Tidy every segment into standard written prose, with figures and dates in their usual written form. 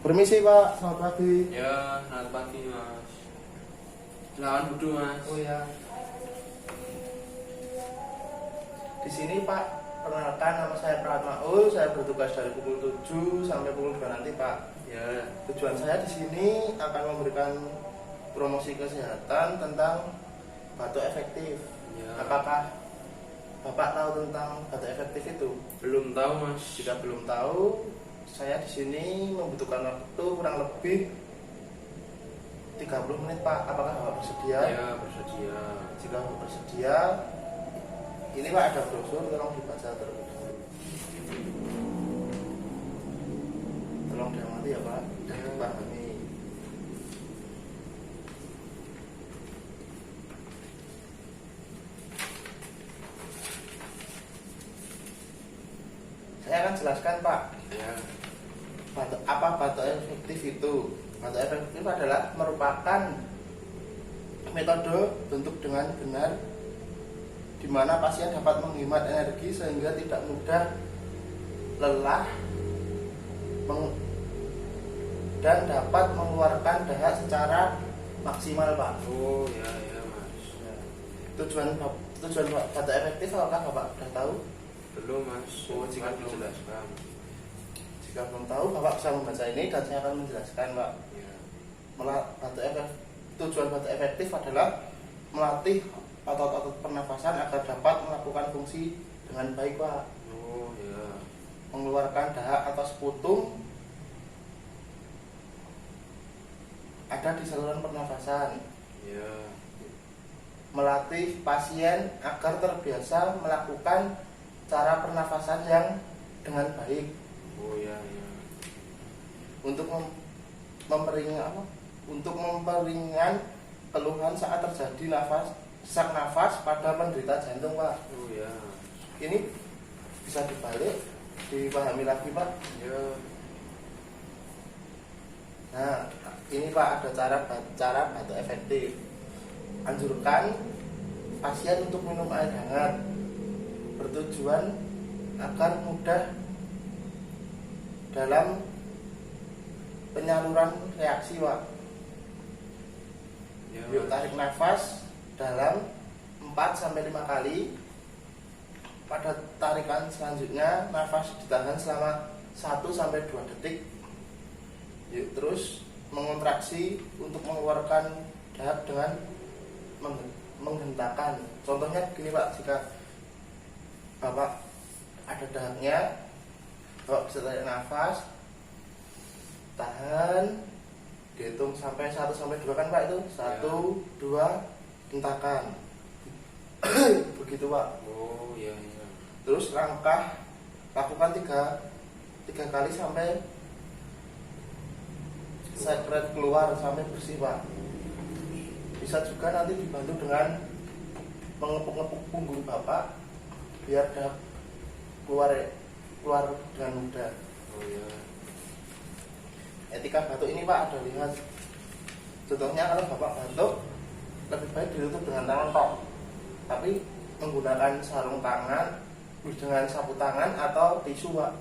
Permisi Pak, selamat pagi. Ya, selamat pagi Mas. Silakan duduk Mas. Oh ya. Di sini Pak, perkenalkan nama saya Prahat Maul. Saya bertugas dari pukul 7 sampai pukul 2 nanti Pak. Ya, Tujuan saya di sini akan memberikan promosi kesehatan tentang batuk efektif. ya. Apakah Bapak tahu tentang batuk efektif itu? Belum tahu Mas. Jika belum tahu, saya di sini membutuhkan waktu kurang lebih 30 menit Pak. Apakah Bapak bersedia? Ya, bersedia. Jika Bapak bersedia, ini Pak ada brosur, tolong dibaca terlebih dahulu. Tolong diamati ya Pak, dan dipahami. Saya akan jelaskan Pak, Ya, batuk efektif itu. Batuk efektif adalah merupakan metode bentuk dengan benar di mana pasien dapat menghemat energi sehingga tidak mudah lelah dan dapat mengeluarkan dahak secara maksimal Pak. oh ya Mas. Tujuan batuk efektif apakah Bapak sudah tahu? Belum Mas. Oh, jika Mas belum. dijelaskan. Jika belum tahu, Bapak bisa membaca ini dan saya akan menjelaskan Pak. Ya, Tujuan batuk efektif adalah melatih otot-otot pernafasan agar dapat melakukan fungsi dengan baik Pak. oh ya, Mengeluarkan dahak atau sputum ada di saluran pernafasan. ya, Melatih pasien agar terbiasa melakukan cara pernafasan yang dengan baik. oh ya. Untuk memperingan keluhan saat terjadi sesak nafas pada penderita jantung Pak. Oh ya, Ini bisa dibalik, dipahami lagi Pak. ya, Nah, ini Pak ada cara batuk efektif. Anjurkan pasien untuk minum air hangat, bertujuan agar mudah dalam penyaluran reaksi Pak. ya. Yuk tarik nafas dalam 4-5 kali. Pada tarikan selanjutnya nafas ditahan selama 1-2 detik. Yuk terus mengontraksi untuk mengeluarkan dahak dengan menghentakkan. Contohnya begini Pak, jika Bapak ada dahaknya, Bapak bisa tarik nafas, tahan, dihitung sampai 1-2 kan Pak itu 1, 2, hentakan. Begitu Pak. Oh ya. Terus lakukan 3 kali sampai sekret keluar sampai bersih Pak. Bisa juga nanti dibantu dengan mengepuk-ngepuk punggung Bapak biar dahak keluar dengan mudah. Oh ya. Etika batuk ini Pak ada lihat. Contohnya kalau Bapak batuk lebih baik ditutup dengan tangan tok, tapi menggunakan sarung tangan dengan sapu tangan atau tisu Pak.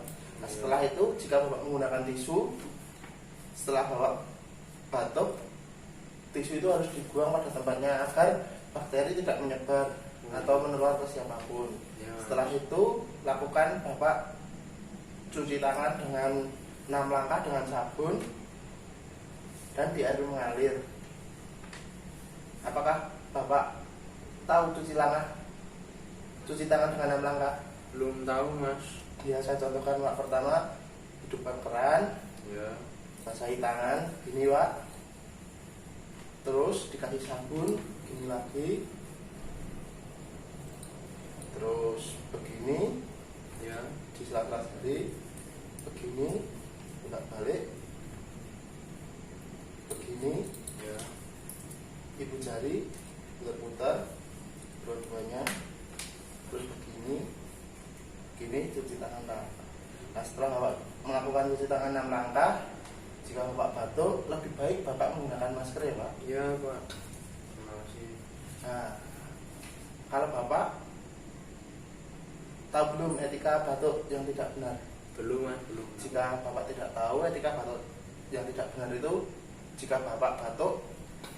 Nah, setelah itu jika Bapak menggunakan tisu, setelah Bapak batuk, tisu itu harus dibuang pada tempatnya agar bakteri tidak menyebar atau menular ke siapapun. Ya. Setelah itu lakukan Bapak cuci tangan dengan 6 langkah dengan sabun dan di air mengalir. Apakah Bapak tahu cuci tangan dengan 6 langkah? Belum tahu Mas. Ya, saya contohkan Pak. Pertama, hidupkan keran, Ya, basahi tangan, gini Pak. Terus dikasih sabun, gini lagi. Terus begini, ya, di sela-sela jari, begini, bolak balik, begini, ya. ibu jari putar-putar dua-duanya, terus begini, cuci tangan Pak. Nah, setelah Bapak melakukan cuci tangan 6 langkah, jika Bapak batuk, lebih baik Bapak menggunakan masker ya Pak. Iya Pak. Terima kasih. Nah, kalau Bapak tahu belum etika batuk yang tidak benar? Belum mas, belum. Jika Bapak tidak tahu etika batuk yang tidak benar itu, jika Bapak batuk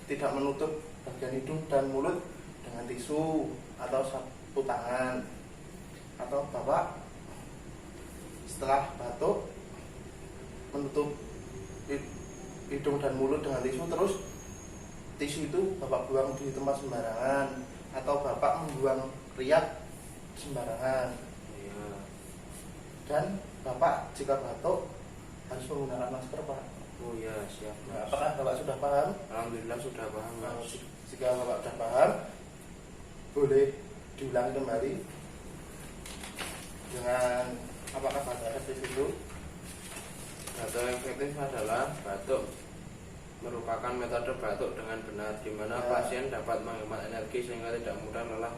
tidak menutup bagian hidung dan mulut dengan tisu atau sapu tangan, atau Bapak setelah batuk menutup hidung dan mulut dengan tisu, terus tisu itu Bapak buang di tempat sembarangan, atau Bapak membuang riak sembarangan. Iya. Dan Bapak jika batuk harus menggunakan masker, Pak. Oh iya, siap Nah, mas. apakah Bapak sudah paham? Alhamdulillah sudah paham Nah, mas. jika Bapak sudah paham, boleh diulangi kembali dengan apakah batuk efektif itu? Batuk efektif adalah batuk merupakan metode batuk dengan benar, di mana Ya. pasien dapat menghemat energi sehingga tidak mudah lelah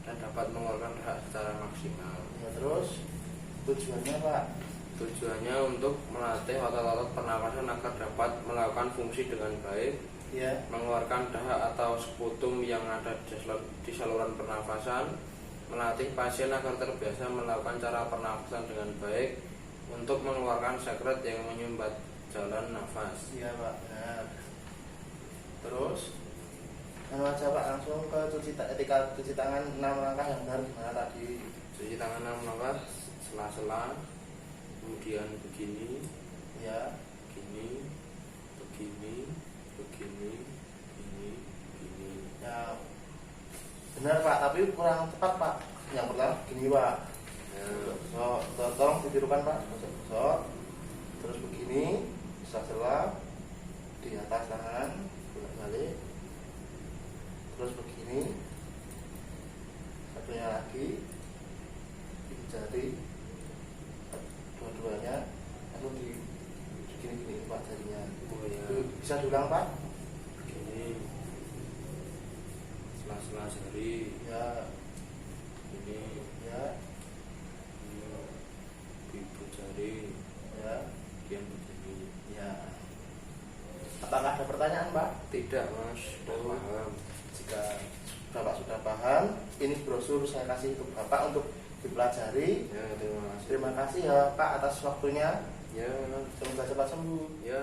dan dapat mengeluarkan dahak secara maksimal. Ya, terus tujuannya, Pak? Tujuannya untuk melatih otot-otot pernapasan agar dapat melakukan fungsi dengan baik, Ya, mengeluarkan dahak atau sputum yang ada di saluran pernafasan, melatih pasien agar terbiasa melakukan cara pernafasan dengan baik untuk mengeluarkan sekret yang menyumbat jalan nafas. iya Pak, benar. Terus aja Pak, langsung ke etika cuci tangan 6 langkah yang benar gimana tadi? Cuci tangan 6 langkah, sela-sela, kemudian begini, Ya, begini, begini, begini, begini, begini. ya benar Pak, tapi kurang tepat Pak. Yang pertama begini Pak. Ya, Tolong ditirukan Pak. Gosok, terus begini, sela-sela di atas tangan, bolak-balik. Terus begini, satunya lagi di jari, dua-duanya, lalu di gini-gini Pak jarinya. oh ya, Bisa diulang Pak? begini, sela-sela jari, Ya, ini, ya, ibu jari, ya, kemudian begini. ya. Apakah ada pertanyaan Pak? Tidak mas, sudah Oh. paham. Jika Bapak sudah paham, ini brosur saya kasih untuk Bapak untuk dipelajari. Ya, terima kasih. Terima kasih ya Pak atas waktunya. Ya, Semoga cepat sembuh. ya.